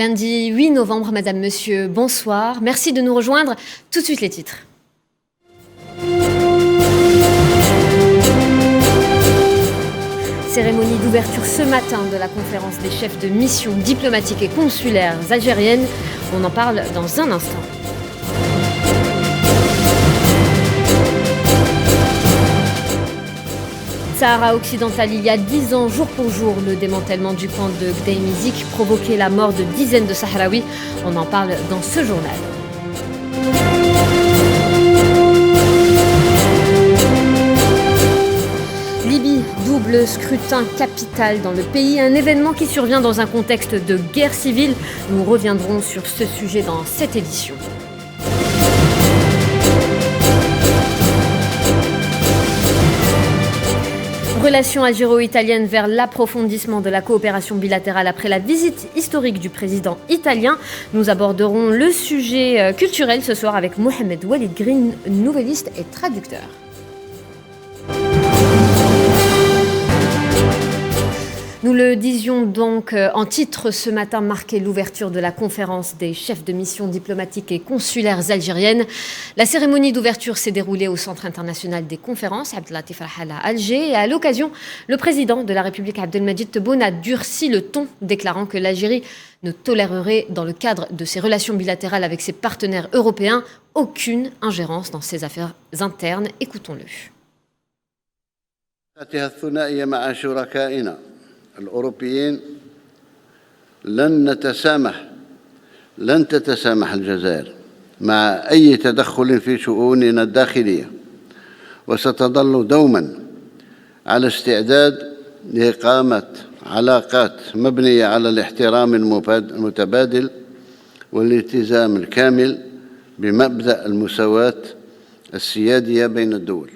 Lundi 8 novembre, Madame, Monsieur, bonsoir. Merci de nous rejoindre. Tout de suite les titres. Cérémonie d'ouverture ce matin de la conférence des chefs de mission diplomatiques et consulaires algériennes. On en parle dans un instant. Sahara occidental, il y a 10 ans, jour pour jour, le démantèlement du camp de Gdeim-Izik provoquait la mort de dizaines de Sahraouis. On en parle dans ce journal. Libye, double scrutin capital dans le pays, un événement qui survient dans un contexte de guerre civile. Nous reviendrons sur ce sujet dans cette édition. Relations algéro-italiennes vers l'approfondissement de la coopération bilatérale après la visite historique du président italien. Nous aborderons le sujet culturel ce soir avec Mohamed Walid Green, nouvelliste et traducteur. Nous le disions donc en titre, ce matin marquait l'ouverture de la conférence des chefs de mission diplomatiques et consulaires algériennes. La cérémonie d'ouverture s'est déroulée au Centre international des conférences, Abdelatif Al-Hal à Alger. Et à l'occasion, le président de la République, Abdelmadjid Tebboune, a durci le ton, déclarant que l'Algérie ne tolérerait, dans le cadre de ses relations bilatérales avec ses partenaires européens, aucune ingérence dans ses affaires internes. Écoutons-le. الأوروبيين لن تتسامح الجزائر مع أي تدخل في شؤوننا الداخلية، وستظل دوما على استعداد لإقامة علاقات مبنية على الاحترام المتبادل والالتزام الكامل بمبدأ المساواة السيادية بين الدول.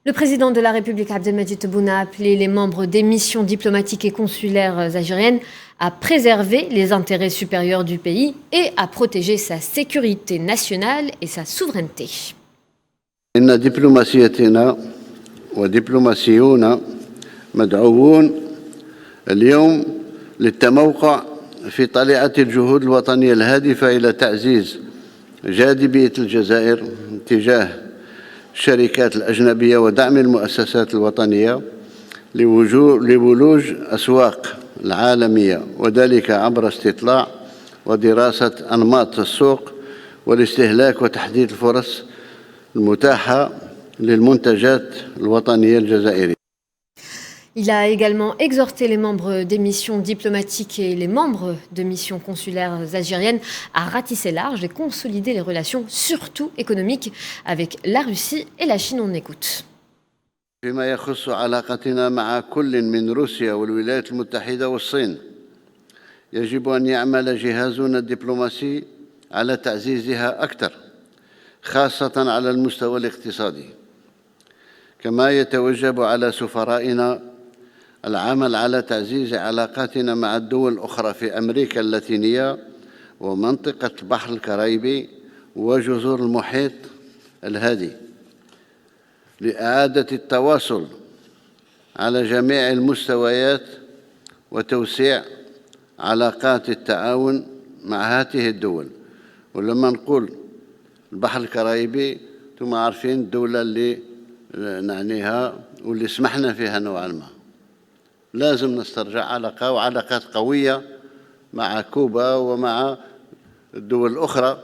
Le président de la République, Abdelmadjid Tebboune, a appelé les membres des missions diplomatiques et consulaires algériennes à préserver les intérêts supérieurs du pays et à protéger sa sécurité nationale et sa souveraineté. إن دبلوماسيتنا ودبلوماسيون مدعوون اليوم للتموقع في طليعة الجهود الوطنية الهادفة إلى تعزيز جاذبية الجزائر تجاه الشركات الأجنبية ودعم المؤسسات الوطنية لولوج أسواق العالمية، وذلك عبر استطلاع ودراسة أنماط السوق والاستهلاك وتحديد الفرص المتاحة للمنتجات الوطنية الجزائرية. Il a également exhorté les membres des missions diplomatiques et les membres de missions consulaires algériennes à ratisser large et consolider les relations, surtout économiques, avec la Russie et la Chine. On écoute. فيما يخص علاقتنا مع كل من روسيا والولايات المتحدة والصين، يجب أن يعمل جهازنا الدبلوماسي على تعزيزها أكثر، خاصة على المستوى الاقتصادي. كما يتوجب على سفرائنا العمل على تعزيز علاقاتنا مع الدول الأخرى في أمريكا اللاتينية ومنطقة البحر الكاريبي وجزر المحيط الهادي لإعادة التواصل على جميع المستويات وتوسيع علاقات التعاون مع هذه الدول. ولما نقول البحر الكاريبي ثم عارفين الدولة اللي نعنيها واللي سمحنا فيها نوعا ما. لازم نسترجع علاقة وعلاقات قوية مع كوبا ومع الدول الأخرى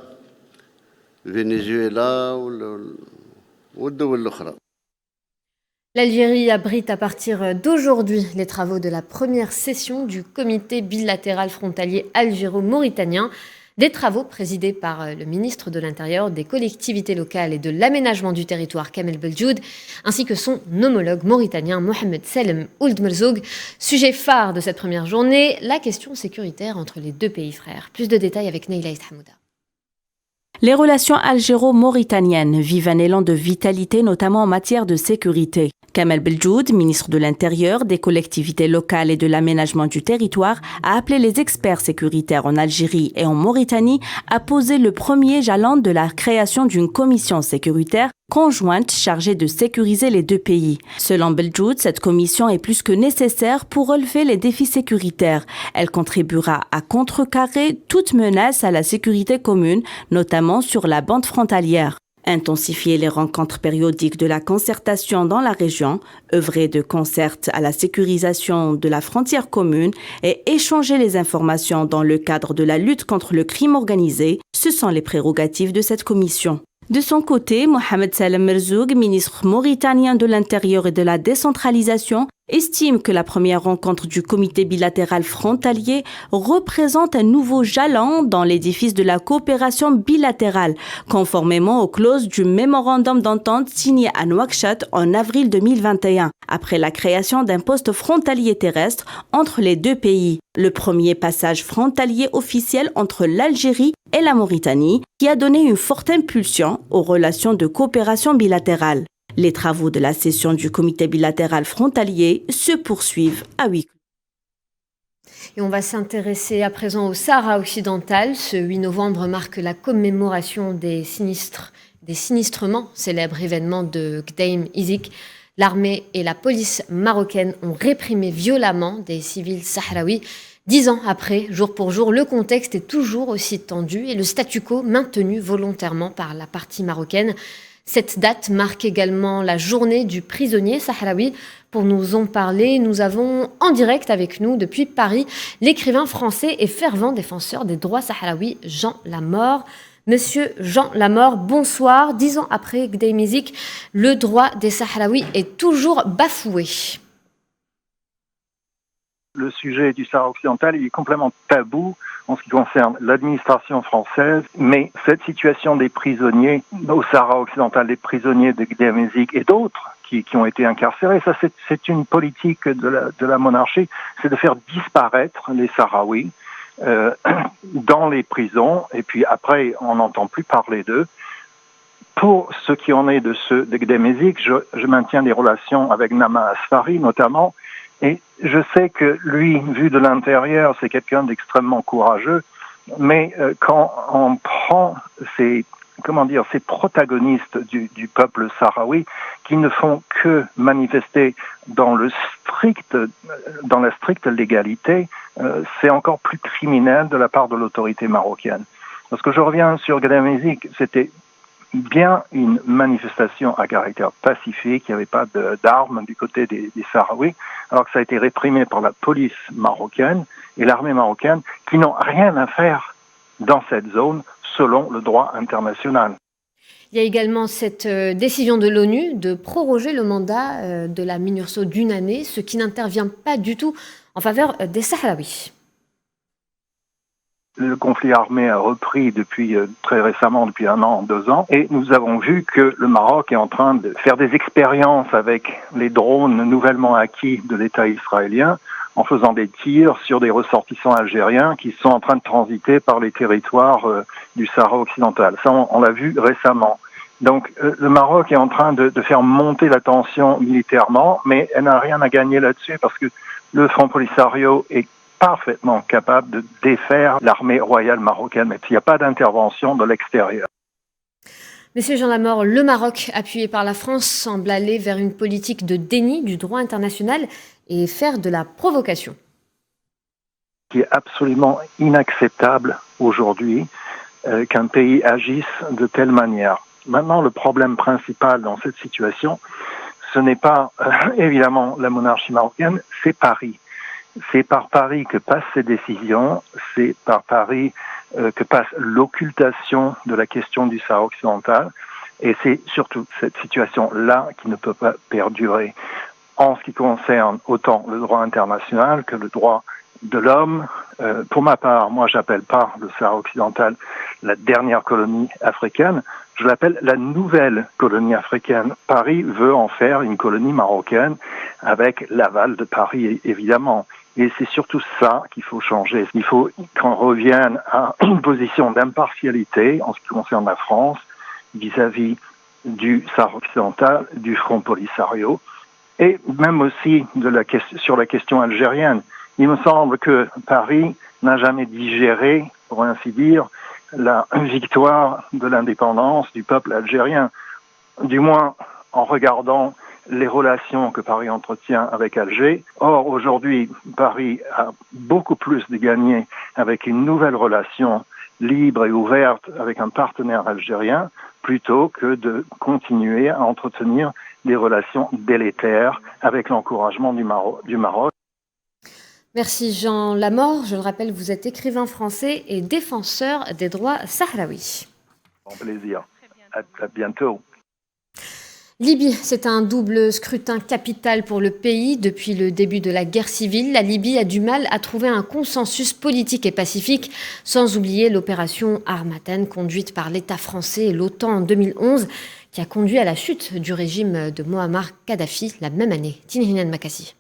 فنزويلا والدول الأخرى. L'Algérie abrite à partir d'aujourd'hui les travaux de la première session du comité bilatéral frontalier algéro-mauritanien. Des travaux présidés par le ministre de l'Intérieur, des collectivités locales et de l'aménagement du territoire, Kamel Beldjoud, ainsi que son homologue mauritanien, Mohamed Salem Ould Merzoug. Sujet phare de cette première journée, la question sécuritaire entre les deux pays frères. Plus de détails avec Neila Hamouda. Les relations algéro-mauritaniennes vivent un élan de vitalité, notamment en matière de sécurité. Kamel Beldjoud, ministre de l'Intérieur, des collectivités locales et de l'aménagement du territoire, a appelé les experts sécuritaires en Algérie et en Mauritanie à poser le premier jalon de la création d'une commission sécuritaire conjointe chargée de sécuriser les deux pays. Selon Beljoud, cette commission est plus que nécessaire pour relever les défis sécuritaires. Elle contribuera à contrecarrer toute menace à la sécurité commune, notamment sur la bande frontalière. Intensifier les rencontres périodiques de la concertation dans la région, œuvrer de concert à la sécurisation de la frontière commune et échanger les informations dans le cadre de la lutte contre le crime organisé, ce sont les prérogatives de cette commission. De son côté, Mohamed Salem Merzoug, ministre mauritanien de l'Intérieur et de la décentralisation, estime que la première rencontre du comité bilatéral frontalier représente un nouveau jalon dans l'édifice de la coopération bilatérale, conformément aux clauses du mémorandum d'entente signé à Nouakchott en avril 2021, après la création d'un poste frontalier terrestre entre les deux pays. Le premier passage frontalier officiel entre l'Algérie et la Mauritanie, qui a donné une forte impulsion aux relations de coopération bilatérale. Les travaux de la session du comité bilatéral frontalier se poursuivent à huis clos. Et on va s'intéresser à présent au Sahara occidental. Ce 8 novembre marque la commémoration des sinistrements, célèbre événement de Gdeim Izik. L'armée et la police marocaine ont réprimé violemment des civils sahraouis. 10 ans après, jour pour jour, le contexte est toujours aussi tendu et le statu quo maintenu volontairement par la partie marocaine. Cette date marque également la journée du prisonnier sahraoui. Pour nous en parler, nous avons en direct avec nous depuis Paris l'écrivain français et fervent défenseur des droits sahraouis, Jean Lamor. Monsieur Jean Lamor, bonsoir. 10 ans après Gdeim Izik, le droit des Sahraouis est toujours bafoué. Le sujet du Sahara occidental est complètement tabou en ce qui concerne l'administration française, mais cette situation des prisonniers au Sahara occidental, des prisonniers de Gdeim Izik et d'autres qui ont été incarcérés, ça c'est une politique de la monarchie, c'est de faire disparaître les Sahraouis dans les prisons, et puis après on n'entend plus parler d'eux. Pour ce qui en est de ceux de Gdeim Izik, je maintiens des relations avec Nama Asfari notamment, et je sais que lui, vu de l'intérieur, c'est quelqu'un d'extrêmement courageux, mais quand on prend ces protagonistes du peuple sahraoui qui ne font que manifester dans la stricte légalité, c'est encore plus criminel de la part de l'autorité marocaine. Parce que je reviens sur Gdeim Izik, c'était bien une manifestation à caractère pacifique, il n'y avait pas d'armes du côté des Sahraouis, alors que ça a été réprimé par la police marocaine et l'armée marocaine qui n'ont rien à faire dans cette zone selon le droit international. Il y a également cette décision de l'ONU de proroger le mandat de la MINURSO d'une année, ce qui n'intervient pas du tout en faveur des Sahraouis. Le conflit armé a repris depuis très récemment, depuis 1 an, 2 ans, et nous avons vu que le Maroc est en train de faire des expériences avec les drones nouvellement acquis de l'État israélien, en faisant des tirs sur des ressortissants algériens qui sont en train de transiter par les territoires du Sahara occidental. Ça, on l'a vu récemment. Donc, le Maroc est en train de faire monter la tension militairement, mais elle n'a rien à gagner là-dessus parce que le Front Polisario est parfaitement capable de défaire l'armée royale marocaine, mais s'il n'y a pas d'intervention de l'extérieur. Monsieur Jean Lamor, le Maroc, appuyé par la France, semble aller vers une politique de déni du droit international et faire de la provocation. Ce qui est absolument inacceptable aujourd'hui qu'un pays agisse de telle manière. Maintenant, le problème principal dans cette situation, ce n'est pas évidemment la monarchie marocaine, c'est Paris. C'est par Paris que passent ces décisions, c'est par Paris que passe l'occultation de la question du Sahara occidental, et c'est surtout cette situation-là qui ne peut pas perdurer. En ce qui concerne autant le droit international que le droit de l'homme, pour ma part, moi j'appelle pas le Sahara occidental la dernière colonie africaine, je l'appelle la nouvelle colonie africaine. Paris veut en faire une colonie marocaine avec l'aval de Paris, évidemment. Et c'est surtout ça qu'il faut changer. Il faut qu'on revienne à une position d'impartialité en ce qui concerne la France vis-à-vis du Sahara occidental, du Front Polisario, et même aussi sur la question algérienne. Il me semble que Paris n'a jamais digéré, pour ainsi dire, la victoire de l'indépendance du peuple algérien. du moins en regardant les relations que Paris entretient avec Alger. Or, aujourd'hui, Paris a beaucoup plus de gagner avec une nouvelle relation libre et ouverte avec un partenaire algérien plutôt que de continuer à entretenir des relations délétères avec l'encouragement du Maroc. Merci Jean Lamort. Je le rappelle, vous êtes écrivain français et défenseur des droits sahraouis. Bon plaisir. À bientôt. Libye, c'est un double scrutin capital pour le pays. Depuis le début de la guerre civile, la Libye a du mal à trouver un consensus politique et pacifique, sans oublier l'opération Harmattan conduite par l'État français et l'OTAN en 2011, qui a conduit à la chute du régime de Moammar Kadhafi la même année. Tinhinan Makassi.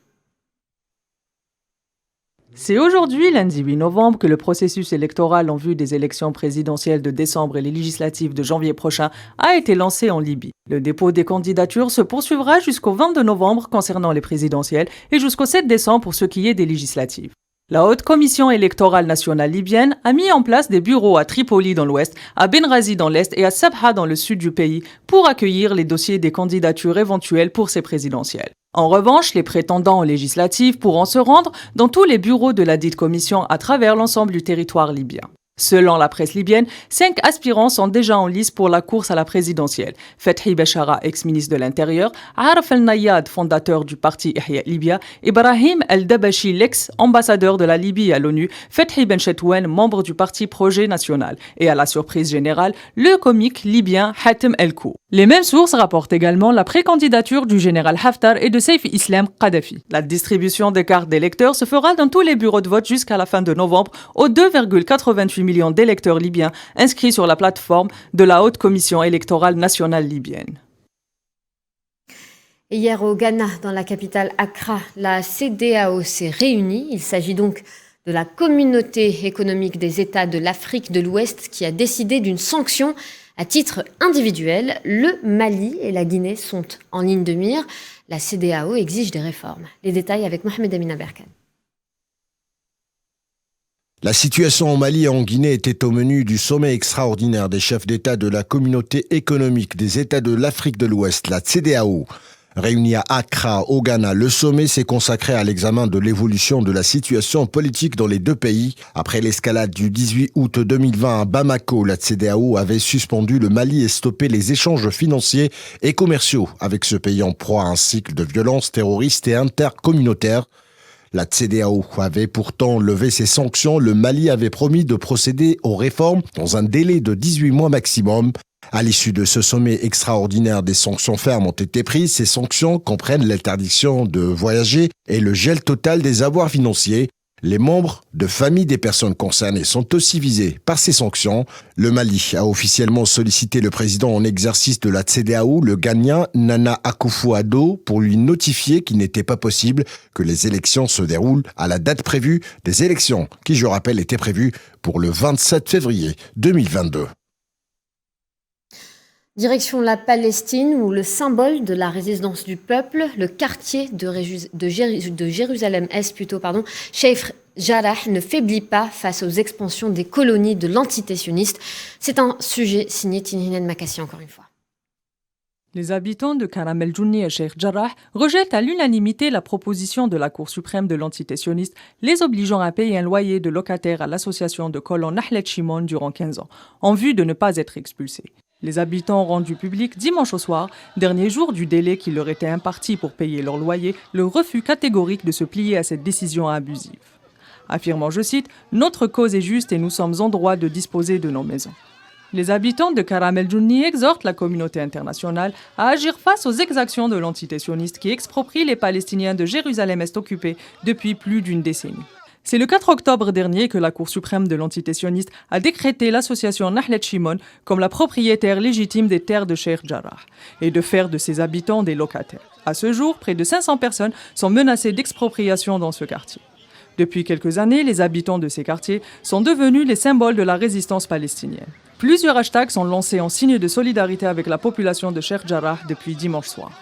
C'est aujourd'hui, lundi 8 novembre, que le processus électoral en vue des élections présidentielles de décembre et les législatives de janvier prochain a été lancé en Libye. Le dépôt des candidatures se poursuivra jusqu'au 22 novembre concernant les présidentielles et jusqu'au 7 décembre pour ce qui est des législatives. La Haute Commission électorale nationale libyenne a mis en place des bureaux à Tripoli dans l'ouest, à Benghazi dans l'est et à Sabha dans le sud du pays pour accueillir les dossiers des candidatures éventuelles pour ces présidentielles. En revanche, les prétendants aux législatives pourront se rendre dans tous les bureaux de la dite commission à travers l'ensemble du territoire libyen. Selon la presse libyenne, 5 aspirants sont déjà en lice pour la course à la présidentielle. Fethi Bechara, ex-ministre de l'Intérieur, Araf El-Nayad, fondateur du parti Ihya Libya, Ibrahim El-Dabashi, l'ex-ambassadeur de la Libye à l'ONU, Fethi Ben Chetouane, membre du parti Projet National, et à la surprise générale, le comique libyen Hatem El-Kou. Les mêmes sources rapportent également la précandidature du général Haftar et de Saif Islam Kadhafi. La distribution des cartes d'électeurs se fera dans tous les bureaux de vote jusqu'à la fin de novembre aux 2,88 millions d'électeurs libyens inscrits sur la plateforme de la Haute Commission électorale nationale libyenne. Hier au Ghana, dans la capitale Accra, la CEDEAO s'est réunie. Il s'agit donc de la communauté économique des États de l'Afrique de l'Ouest qui a décidé d'une sanction à titre individuel. Le Mali et la Guinée sont en ligne de mire. La CEDEAO exige des réformes. Les détails avec Mohamed Amin Aberkan. La situation au Mali et en Guinée était au menu du sommet extraordinaire des chefs d'État de la communauté économique des États de l'Afrique de l'Ouest, la CEDEAO. Réuni à Accra, au Ghana, le sommet s'est consacré à l'examen de l'évolution de la situation politique dans les deux pays. Après l'escalade du 18 août 2020 à Bamako, la CEDEAO avait suspendu le Mali et stoppé les échanges financiers et commerciaux avec ce pays en proie à un cycle de violence terroriste et intercommunautaire. La CEDEAO avait pourtant levé ses sanctions. Le Mali avait promis de procéder aux réformes dans un délai de 18 mois maximum. À l'issue de ce sommet extraordinaire, des sanctions fermes ont été prises. Ces sanctions comprennent l'interdiction de voyager et le gel total des avoirs financiers. Les membres de familles des personnes concernées sont aussi visés par ces sanctions. Le Mali a officiellement sollicité le président en exercice de la CEDEAO, le Ghanéen Nana Akufo-Addo, pour lui notifier qu'il n'était pas possible que les élections se déroulent à la date prévue des élections, qui, je rappelle, étaient prévues pour le 27 février 2022. Direction la Palestine, où le symbole de la résistance du peuple, le quartier de Jérusalem-Est, Sheikh Jarrah, ne faiblit pas face aux expansions des colonies de l'entité sioniste. C'est un sujet signé Tinhinan Makassi encore une fois. Les habitants de Karam el-Jouni et Sheikh Jarrah rejettent à l'unanimité la proposition de la Cour suprême de l'entité sioniste, les obligeant à payer un loyer de locataire à l'association de colons Nahlet Shimon durant 15 ans, en vue de ne pas être expulsés. Les habitants ont rendu public dimanche au soir, dernier jour du délai qui leur était imparti pour payer leur loyer, le refus catégorique de se plier à cette décision abusive. Affirmant, je cite, « Notre cause est juste et nous sommes en droit de disposer de nos maisons ». Les habitants de Karam el-Jouni exhortent la communauté internationale à agir face aux exactions de l'entité sioniste qui exproprie les Palestiniens de Jérusalem-Est occupée depuis plus d'une décennie. C'est le 4 octobre dernier que la Cour suprême de l'entité sioniste a décrété l'association Nahlet Shimon comme la propriétaire légitime des terres de Sheikh Jarrah et de faire de ses habitants des locataires. À ce jour, près de 500 personnes sont menacées d'expropriation dans ce quartier. Depuis quelques années, les habitants de ces quartiers sont devenus les symboles de la résistance palestinienne. Plusieurs hashtags sont lancés en signe de solidarité avec la population de Sheikh Jarrah depuis dimanche soir.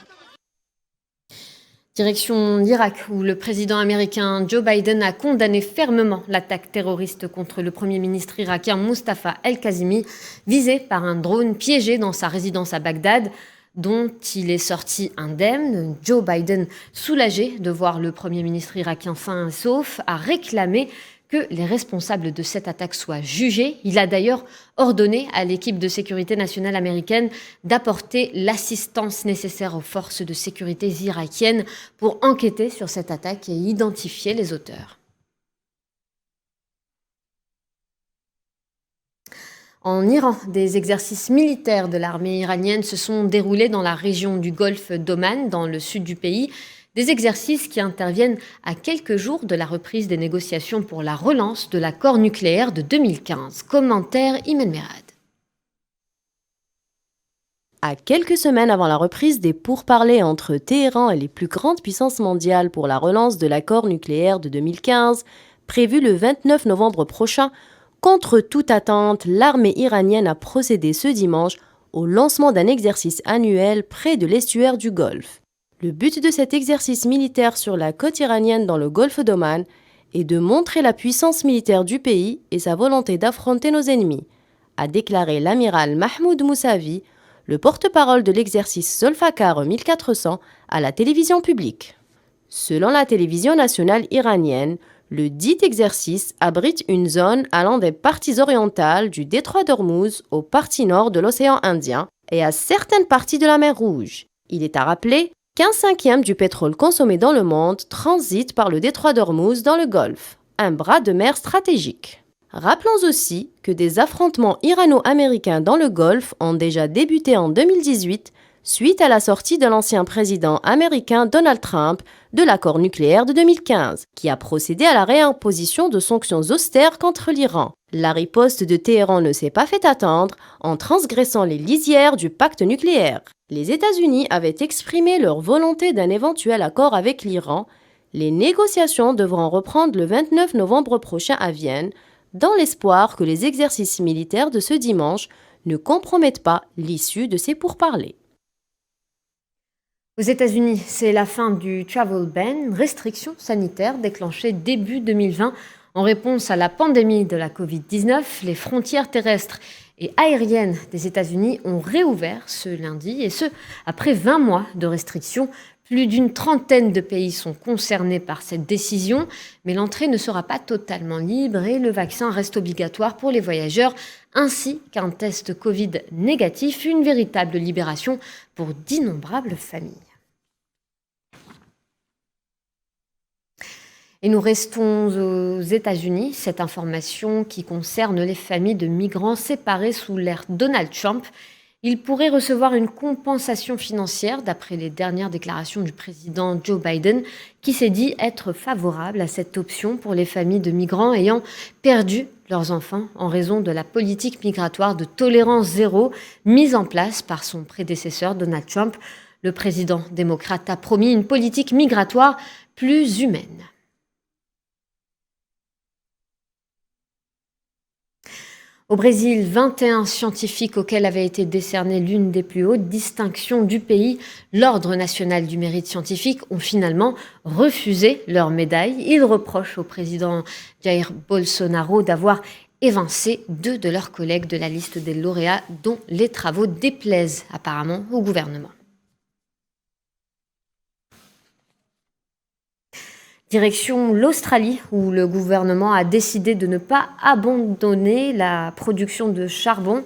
Direction l'Irak, où le président américain Joe Biden a condamné fermement l'attaque terroriste contre le premier ministre irakien Mustafa El-Kazimi, visé par un drone piégé dans sa résidence à Bagdad. dont il est sorti indemne. Joe Biden, soulagé de voir le Premier ministre irakien sain et sauf, a réclamé que les responsables de cette attaque soient jugés. Il a d'ailleurs ordonné à l'équipe de sécurité nationale américaine d'apporter l'assistance nécessaire aux forces de sécurité irakiennes pour enquêter sur cette attaque et identifier les auteurs. En Iran, des exercices militaires de l'armée iranienne se sont déroulés dans la région du golfe d'Oman, dans le sud du pays. Des exercices qui interviennent à quelques jours de la reprise des négociations pour la relance de l'accord nucléaire de 2015. Commentaire Imen Merad. À quelques semaines avant la reprise des pourparlers entre Téhéran et les plus grandes puissances mondiales pour la relance de l'accord nucléaire de 2015, prévu le 29 novembre prochain, contre toute attente, l'armée iranienne a procédé ce dimanche au lancement d'un exercice annuel près de l'estuaire du Golfe. Le but de cet exercice militaire sur la côte iranienne dans le golfe d'Oman est de montrer la puissance militaire du pays et sa volonté d'affronter nos ennemis, a déclaré l'amiral Mahmoud Mousavi, le porte-parole de l'exercice Zolfaqar 1400 à la télévision publique. Selon la télévision nationale iranienne, le dit exercice abrite une zone allant des parties orientales du détroit d'Ormuz aux parties nord de l'océan Indien et à certaines parties de la mer Rouge. Il est à rappeler qu'un cinquième du pétrole consommé dans le monde transite par le détroit d'Ormuz dans le Golfe, un bras de mer stratégique. Rappelons aussi que des affrontements irano-américains dans le Golfe ont déjà débuté en 2018 suite à la sortie de l'ancien président américain Donald Trump de l'accord nucléaire de 2015, qui a procédé à la réimposition de sanctions austères contre l'Iran. La riposte de Téhéran ne s'est pas fait attendre en transgressant les lisières du pacte nucléaire. Les États-Unis avaient exprimé leur volonté d'un éventuel accord avec l'Iran. Les négociations devront reprendre le 29 novembre prochain à Vienne, dans l'espoir que les exercices militaires de ce dimanche ne compromettent pas l'issue de ces pourparlers. Aux États-Unis, c'est la fin du travel ban, restrictions sanitaires déclenchées début 2020 en réponse à la pandémie de la Covid-19. Les frontières terrestres et aériennes des États-Unis ont réouvert ce lundi, et ce, après 20 mois de restrictions. Plus d'une trentaine de pays sont concernés par cette décision, mais l'entrée ne sera pas totalement libre et le vaccin reste obligatoire pour les voyageurs, ainsi qu'un test Covid négatif, une véritable libération pour d'innombrables familles. Et nous restons aux États-Unis, cette information qui concerne les familles de migrants séparés sous l'ère Donald Trump. Ils pourraient recevoir une compensation financière d'après les dernières déclarations du président Joe Biden, qui s'est dit être favorable à cette option pour les familles de migrants ayant perdu leurs enfants en raison de la politique migratoire de tolérance zéro mise en place par son prédécesseur Donald Trump. Le président démocrate a promis une politique migratoire plus humaine. Au Brésil, 21 scientifiques auxquels avait été décernée l'une des plus hautes distinctions du pays, l'Ordre national du mérite scientifique, ont finalement refusé leur médaille. Ils reprochent au président Jair Bolsonaro d'avoir évincé 2 de leurs collègues de la liste des lauréats dont les travaux déplaisent apparemment au gouvernement. Direction l'Australie, où le gouvernement a décidé de ne pas abandonner la production de charbon,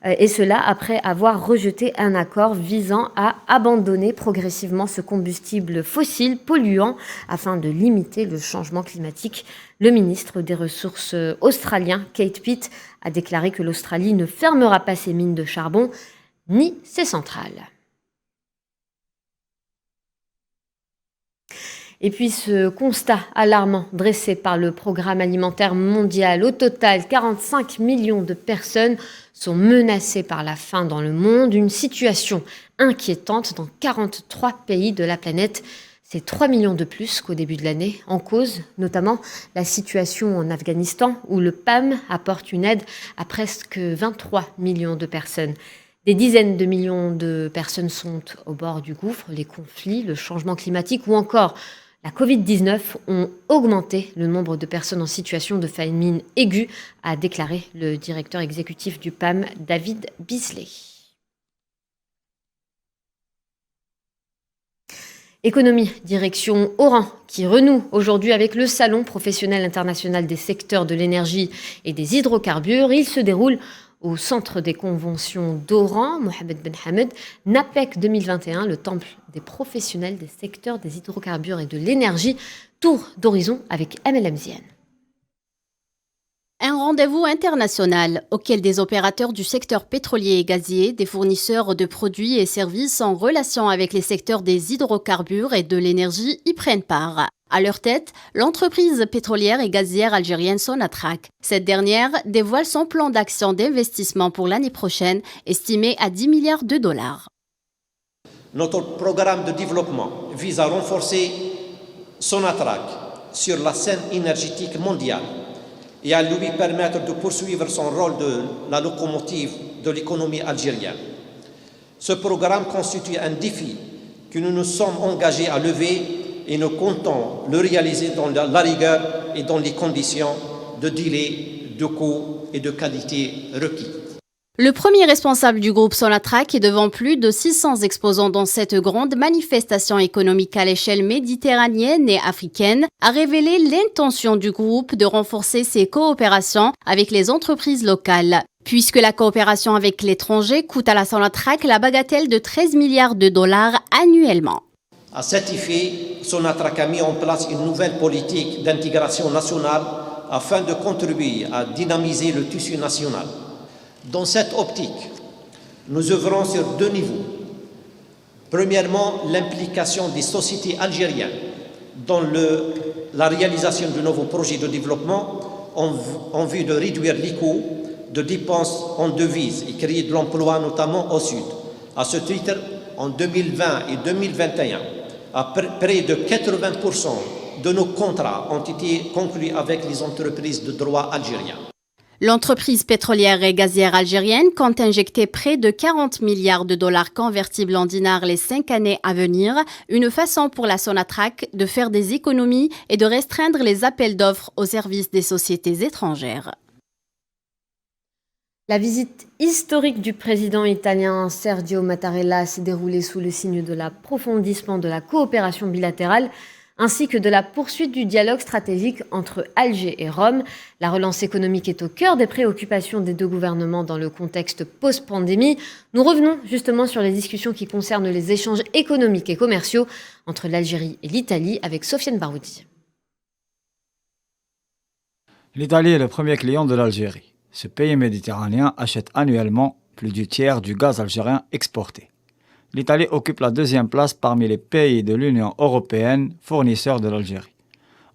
et cela après avoir rejeté un accord visant à abandonner progressivement ce combustible fossile polluant afin de limiter le changement climatique. Le ministre des Ressources australien, Kate Pitt, a déclaré que l'Australie ne fermera pas ses mines de charbon ni ses centrales. Et puis ce constat alarmant dressé par le Programme alimentaire mondial, au total 45 millions de personnes sont menacées par la faim dans le monde, une situation inquiétante dans 43 pays de la planète. C'est 3 millions de plus qu'au début de l'année, en cause notamment la situation en Afghanistan où le PAM apporte une aide à presque 23 millions de personnes. Des dizaines de millions de personnes sont au bord du gouffre, les conflits, le changement climatique ou encore la Covid-19 ont augmenté le nombre de personnes en situation de famine aiguë, a déclaré le directeur exécutif du PAM, David Beasley. Économie, direction Oran, qui renoue aujourd'hui avec le Salon professionnel international des secteurs de l'énergie et des hydrocarbures. Il se déroule au centre des conventions d'Oran, Mohamed Ben Hamed, NAPEC 2021, le temple des professionnels des secteurs des hydrocarbures et de l'énergie. Tour d'horizon avec Amel Amziane. Un rendez-vous international auquel des opérateurs du secteur pétrolier et gazier, des fournisseurs de produits et services en relation avec les secteurs des hydrocarbures et de l'énergie y prennent part. À leur tête, l'entreprise pétrolière et gazière algérienne Sonatrach. Cette dernière dévoile son plan d'action d'investissement pour l'année prochaine, estimé à 10 milliards de dollars. Notre programme de développement vise à renforcer Sonatrach sur la scène énergétique mondiale et à lui permettre de poursuivre son rôle de la locomotive de l'économie algérienne. Ce programme constitue un défi que nous nous sommes engagés à lever et nous comptons le réaliser dans la rigueur et dans les conditions de délai, de coût et de qualité requis. Le premier responsable du groupe Sonatrach est devant plus de 600 exposants dans cette grande manifestation économique à l'échelle méditerranéenne et africaine, a révélé l'intention du groupe de renforcer ses coopérations avec les entreprises locales. Puisque la coopération avec l'étranger coûte à la Sonatrach la bagatelle de 13 milliards de dollars annuellement. À cet effet, Sonatrach a mis en place une nouvelle politique d'intégration nationale afin de contribuer à dynamiser le tissu national. Dans cette optique, nous œuvrons sur deux niveaux. Premièrement, l'implication des sociétés algériennes dans la réalisation de nouveaux projets de développement en vue de réduire les coûts de dépenses en devises et créer de l'emploi, notamment au Sud. À ce titre, en 2020 et 2021, près de 80% de nos contrats ont été conclus avec les entreprises de droit algériens. L'entreprise pétrolière et gazière algérienne compte injecter près de 40 milliards de dollars convertibles en dinars les 5 années à venir, une façon pour la Sonatrach de faire des économies et de restreindre les appels d'offres au service des sociétés étrangères. La visite historique du président italien Sergio Mattarella s'est déroulée sous le signe de l'approfondissement de la coopération bilatérale ainsi que de la poursuite du dialogue stratégique entre Alger et Rome. La relance économique est au cœur des préoccupations des deux gouvernements dans le contexte post-pandémie. Nous revenons justement sur les discussions qui concernent les échanges économiques et commerciaux entre l'Algérie et l'Italie avec Sofiane Baroudi. L'Italie est le premier client de l'Algérie. Ce pays méditerranéen achète annuellement plus du tiers du gaz algérien exporté. L'Italie occupe la deuxième place parmi les pays de l'Union européenne fournisseurs de l'Algérie.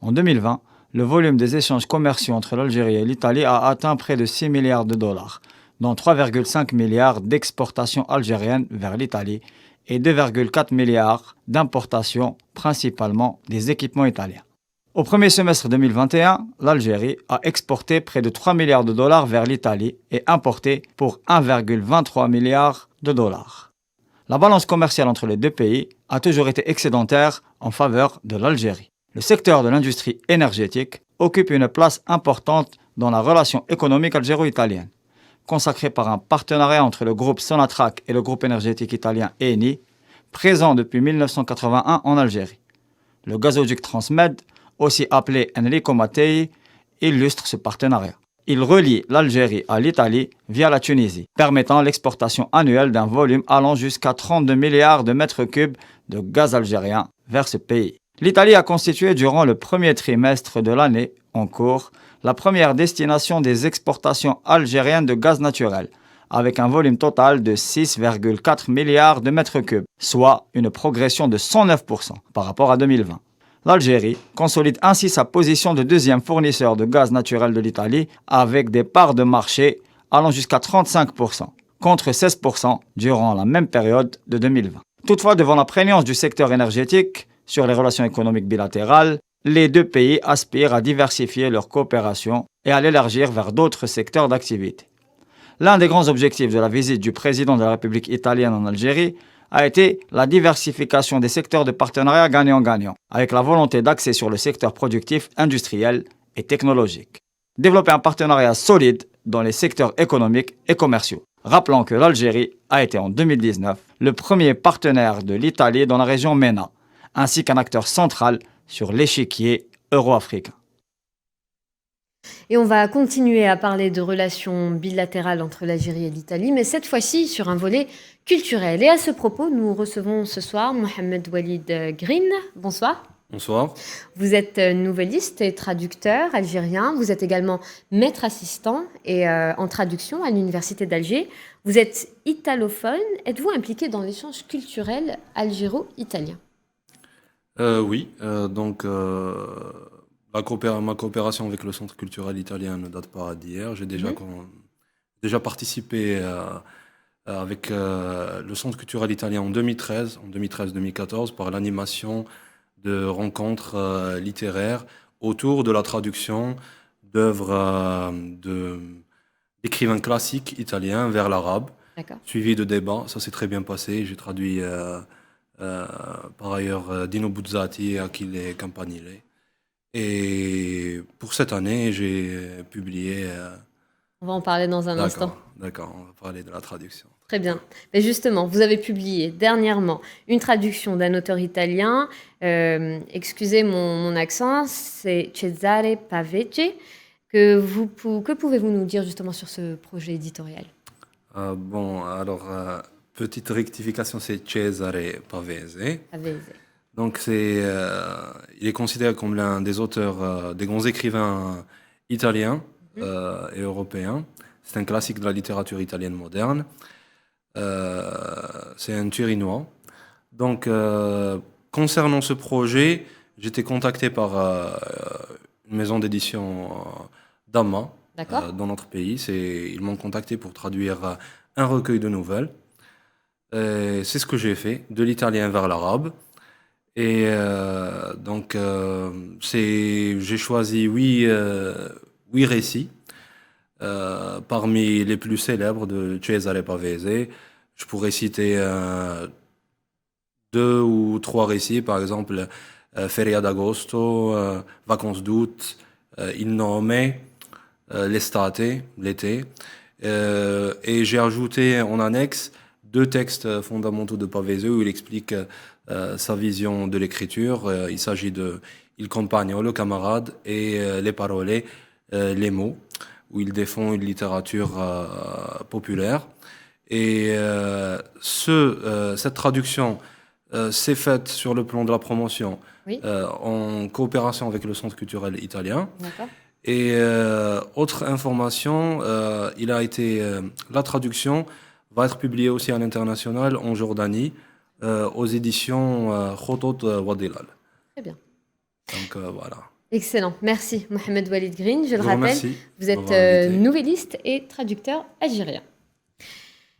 En 2020, le volume des échanges commerciaux entre l'Algérie et l'Italie a atteint près de 6 milliards de dollars, dont 3,5 milliards d'exportations algériennes vers l'Italie et 2,4 milliards d'importations, principalement des équipements italiens. Au premier semestre 2021, l'Algérie a exporté près de 3 milliards de dollars vers l'Italie et importé pour 1,23 milliard de dollars. La balance commerciale entre les deux pays a toujours été excédentaire en faveur de l'Algérie. Le secteur de l'industrie énergétique occupe une place importante dans la relation économique algéro-italienne, consacrée par un partenariat entre le groupe Sonatrach et le groupe énergétique italien Eni, présent depuis 1981 en Algérie. Le gazoduc Transmed, aussi appelé Enrico Mattei, illustre ce partenariat. Il relie l'Algérie à l'Italie via la Tunisie, permettant l'exportation annuelle d'un volume allant jusqu'à 32 milliards de mètres cubes de gaz algérien vers ce pays. L'Italie a constitué durant le premier trimestre de l'année en cours la première destination des exportations algériennes de gaz naturel, avec un volume total de 6,4 milliards de mètres cubes, soit une progression de 109% par rapport à 2020. L'Algérie consolide ainsi sa position de deuxième fournisseur de gaz naturel de l'Italie avec des parts de marché allant jusqu'à 35%, contre 16% durant la même période de 2020. Toutefois, devant la prégnance du secteur énergétique sur les relations économiques bilatérales, les deux pays aspirent à diversifier leur coopération et à l'élargir vers d'autres secteurs d'activité. L'un des grands objectifs de la visite du président de la République italienne en Algérie a été la diversification des secteurs de partenariat gagnant-gagnant, avec la volonté d'axer sur le secteur productif, industriel et technologique. Développer un partenariat solide dans les secteurs économiques et commerciaux. Rappelons que l'Algérie a été en 2019 le premier partenaire de l'Italie dans la région MENA, ainsi qu'un acteur central sur l'échiquier euro-africain. Et on va continuer à parler de relations bilatérales entre l'Algérie et l'Italie, mais cette fois-ci sur un volet culturel. Et à ce propos, nous recevons ce soir Mohamed Walid Green. Bonsoir. Bonsoir. Vous êtes nouvelliste et traducteur algérien. Vous êtes également maître assistant et en traduction à l'Université d'Alger. Vous êtes italophone. Êtes-vous impliqué dans l'échange culturel algéro-italien ? Oui, ma coopération avec le Centre culturel italien ne date pas d'hier. J'ai déjà participé avec le Centre culturel italien en 2013-2014 par l'animation de rencontres littéraires autour de la traduction d'œuvres d'écrivains classiques italiens vers l'arabe, suivi de débats. Ça s'est très bien passé. J'ai traduit par ailleurs Dino Buzzati et Achille Campanile. Et pour cette année, j'ai publié... On va en parler dans un instant. D'accord, on va parler de la traduction. Très bien. Mais justement, vous avez publié dernièrement une traduction d'un auteur italien. Excusez mon accent, c'est Cesare Pavese. Que pouvez-vous nous dire justement sur ce projet éditorial ? Petite rectification, c'est Cesare Pavese. Donc, il est considéré comme l'un des auteurs, des grands écrivains italiens et européens. C'est un classique de la littérature italienne moderne. C'est un Turinois. Donc, concernant ce projet, j'étais contacté par une maison d'édition d'Amma dans notre pays. Ils m'ont contacté pour traduire un recueil de nouvelles. C'est ce que j'ai fait, de l'italien vers l'arabe. Et j'ai choisi 8 récits parmi les plus célèbres de Cesare Pavese. Je pourrais citer 2 ou 3 récits, par exemple Feria d'Agosto, Vacances d'août, Il Nome, L'estate, l'été. Et j'ai ajouté en annexe 2 textes fondamentaux de Pavese où il explique sa vision de l'écriture. Il s'agit de Il Compagno, le camarade, et Les Parole, les mots, où il défend une littérature populaire. Et cette traduction s'est faite sur le plan de la promotion en coopération avec le Centre culturel italien. Et autre information, la traduction va être publiée aussi à l'international en Jordanie, aux éditions Khotot Wadilal. Très bien. Donc voilà. Excellent. Merci Mohamed Walid Green. Je le rappelle, vous êtes nouvelliste et traducteur algérien.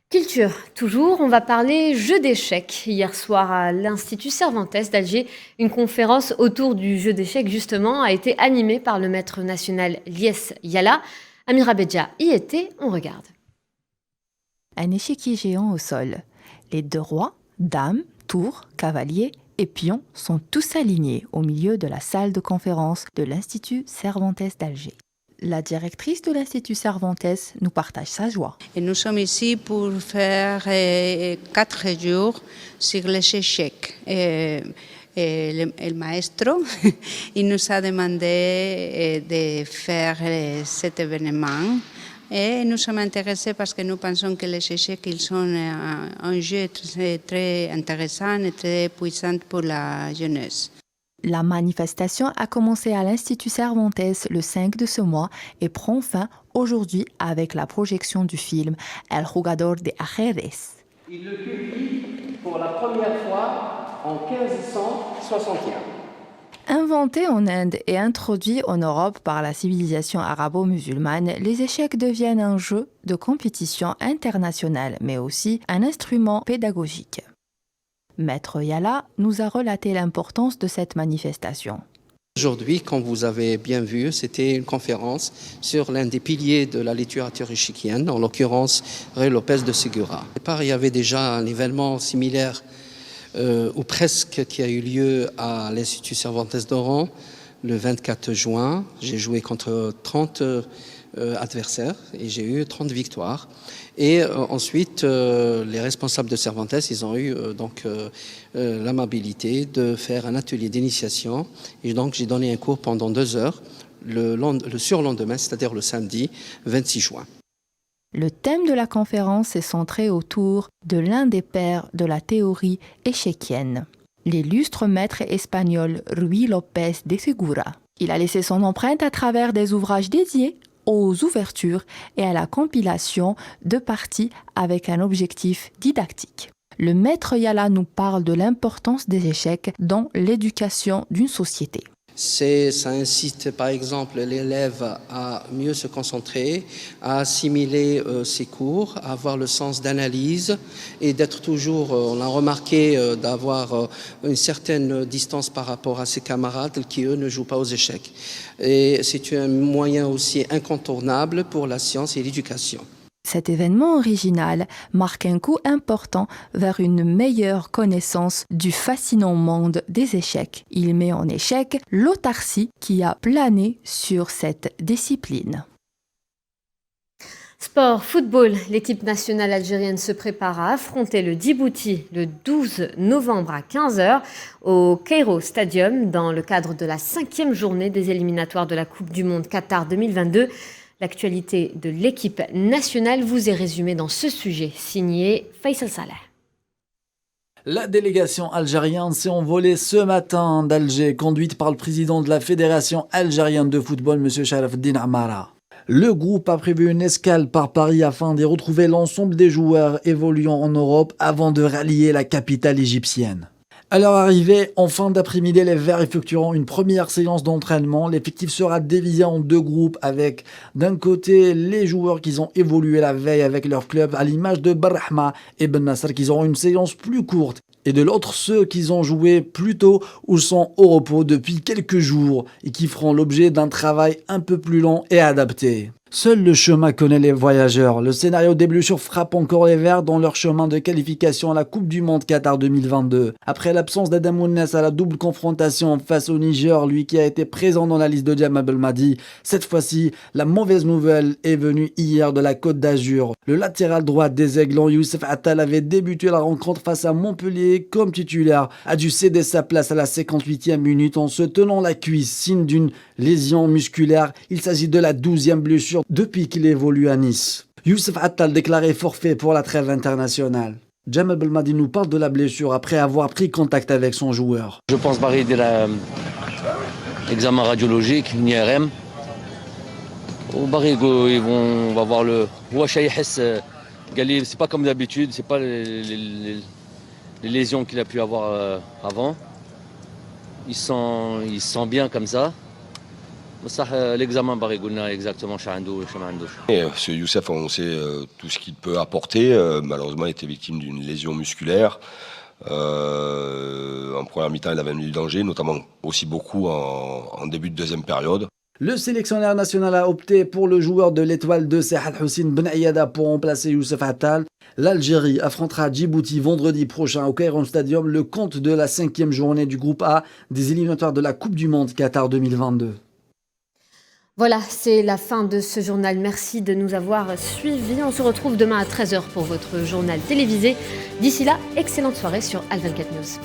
Culture, toujours, on va parler jeu d'échecs. Hier soir à l'Institut Cervantes d'Alger, une conférence autour du jeu d'échecs justement a été animée par le maître national Lies Yala. Amira Bedja y était, on regarde. Un échiquier géant au sol. Les 2 rois, dames, tours, cavaliers et pions sont tous alignés au milieu de la salle de conférence de l'Institut Cervantes d'Alger. La directrice de l'Institut Cervantes nous partage sa joie. Et nous sommes ici pour faire 4 jours sur les échecs. Le maestro il nous a demandé de faire cet événement. Et nous sommes intéressés parce que nous pensons que les échecs ils sont un jeu très, très intéressant et très puissant pour la jeunesse. La manifestation a commencé à l'Institut Cervantes le 5 de ce mois et prend fin aujourd'hui avec la projection du film El Jugador de Ajedrez. Il le publie pour la première fois en 1561. Inventés en Inde et introduits en Europe par la civilisation arabo-musulmane, les échecs deviennent un jeu de compétition internationale, mais aussi un instrument pédagogique. Maître Yala nous a relaté l'importance de cette manifestation. Aujourd'hui, comme vous avez bien vu, c'était une conférence sur l'un des piliers de la littérature échiquienne, en l'occurrence Rey Lopez de Segura. Il y avait déjà un événement similaire ou presque, qui a eu lieu à l'Institut Cervantes d'Oran le 24 juin. J'ai joué contre 30 adversaires et j'ai eu 30 victoires. Et ensuite, les responsables de Cervantes, ils ont eu l'amabilité de faire un atelier d'initiation. Et donc, j'ai donné un cours pendant 2 heures le surlendemain, c'est-à-dire le samedi 26 juin. Le thème de la conférence est centré autour de l'un des pères de la théorie échequienne, l'illustre maître espagnol Ruy López de Segura. Il a laissé son empreinte à travers des ouvrages dédiés aux ouvertures et à la compilation de parties avec un objectif didactique. Le maître Yala nous parle de l'importance des échecs dans l'éducation d'une société. Ça incite par exemple l'élève à mieux se concentrer, à assimiler ses cours, à avoir le sens d'analyse et d'être toujours, on l'a remarqué, d'avoir une certaine distance par rapport à ses camarades qui eux ne jouent pas aux échecs. Et c'est un moyen aussi incontournable pour la science et l'éducation. Cet événement original marque un coup important vers une meilleure connaissance du fascinant monde des échecs. Il met en échec l'autarcie qui a plané sur cette discipline. Sport, football, l'équipe nationale algérienne se prépare à affronter le Djibouti le 12 novembre à 15h au Cairo Stadium dans le cadre de la 5e journée des éliminatoires de la Coupe du Monde Qatar 2022. L'actualité de l'équipe nationale vous est résumée dans ce sujet, signé Faisal Saleh. La délégation algérienne s'est envolée ce matin d'Alger, conduite par le président de la Fédération algérienne de football, M. Sharafdine Amara. Le groupe a prévu une escale par Paris afin d'y retrouver l'ensemble des joueurs évoluant en Europe avant de rallier la capitale égyptienne. À leur arrivée, en fin d'après-midi, les Verts effectueront une première séance d'entraînement. L'effectif sera divisé en 2 groupes avec, d'un côté, les joueurs qui ont évolué la veille avec leur club, à l'image de Barrahma et Ben Nasser, qui auront une séance plus courte. Et de l'autre, ceux qui ont joué plus tôt ou sont au repos depuis quelques jours et qui feront l'objet d'un travail un peu plus long et adapté. Seul le chemin connaît les voyageurs. Le scénario des blessures frappe encore les Verts dans leur chemin de qualification à la Coupe du Monde Qatar 2022. Après l'absence d'Adam Ounes à la double confrontation face au Niger, lui qui a été présent dans la liste de Jamal Belmadi, cette fois-ci, la mauvaise nouvelle est venue hier de la Côte d'Azur. Le latéral droit des Aiglons, Youssef Attal, avait débuté la rencontre face à Montpellier comme titulaire, a dû céder sa place à la 58e minute en se tenant la cuisse, signe d'une lésion musculaire. Il s'agit de la 12e blessure depuis qu'il évolue à Nice. Youssef Attal déclaré forfait pour la trêve internationale. Jamal Belmadi nous parle de la blessure après avoir pris contact avec son joueur. Je pense qu'il y a l'examen radiologique, une IRM. On va voir le c'est pas comme d'habitude, c'est pas les lésions qu'il a pu avoir avant. Il sent bien comme ça. L'examen exactement. Ce Youssef, on sait tout ce qu'il peut apporter. Malheureusement, il était victime d'une lésion musculaire. En première mi-temps, il avait mis du danger, notamment aussi beaucoup en début de deuxième période. Le sélectionneur national a opté pour le joueur de l'étoile de Sehal Hussein Ben Ayyada pour remplacer Youssef Attal. L'Algérie affrontera Djibouti vendredi prochain au Cairo Stadium, le compte de la 5e journée du groupe A des éliminatoires de la Coupe du Monde Qatar 2022. Voilà, c'est la fin de ce journal. Merci de nous avoir suivis. On se retrouve demain à 13h pour votre journal télévisé. D'ici là, excellente soirée sur Al 24 News.